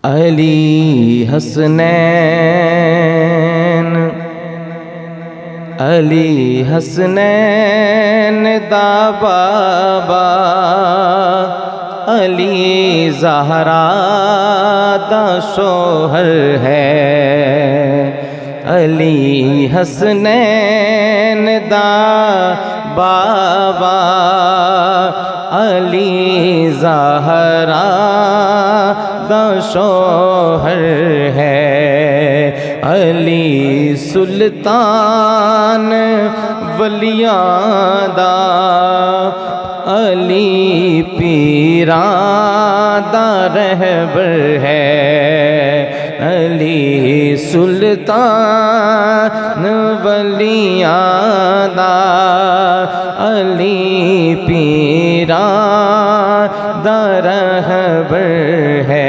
علی حسنین علی حسنین دا بابا علی زہرا دا شوہر ہے علی حسنین دا بابا علی زہرا دا شوہر ہے علی سلطان ولیاں دا علی پیراں دا رہبر ہے علی سلطان ولیاں دا علی پیراں دا رہبر ہے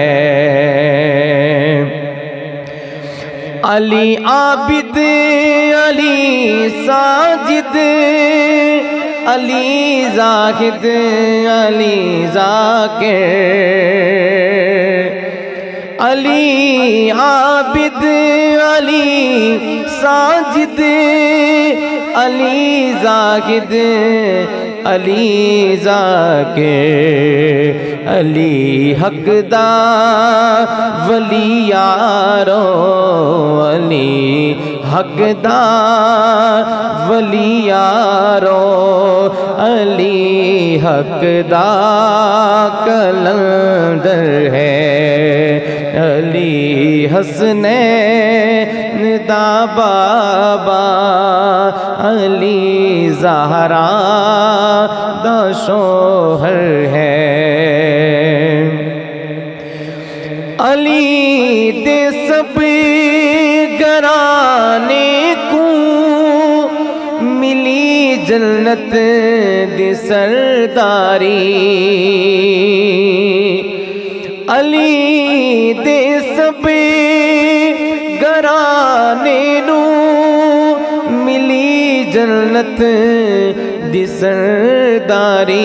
علی عابد علی ساجد علی زاہد علی ذاکر علی عابد علی ساجد علی زاہد علی ذاکر علی حق دا ولی یارو علی حق دا ولی یارو علی حق دا کلندر ہے علی حسنین دا بابا علی زہرا دا شوہر ہے علی دے سب گرانے کو ملی جنت دی سرداری علی دے سب گرانے نو ملی جنت دی سرداری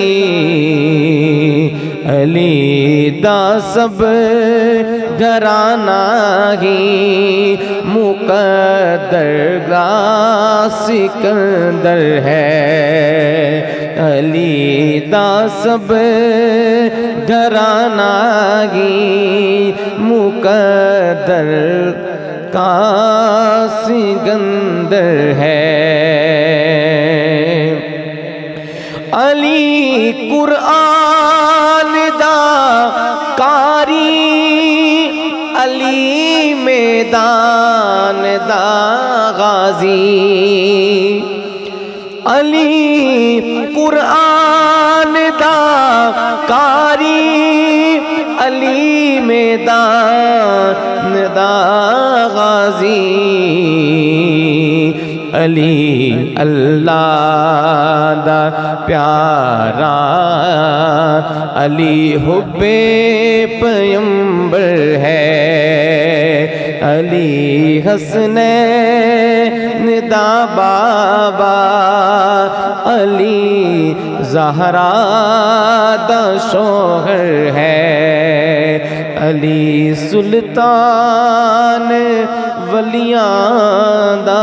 علی دا سب گھرانہ ہی مقدر گا سکندر ہے علی دا سب گھرانہ ہی مقدر کا سکندر ہے علی قرآن دا قاری علی میدان دا غازی علی قرآن دا قاری علی میدان دا غازی علی اللہ دا پیارا علی حب پیمبر ہے علی حسنین دا بابا علی زہرا دا شوہر ہے علی سلطان ولیاں دا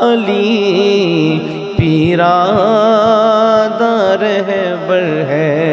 علی پیراں دا رہبر ہے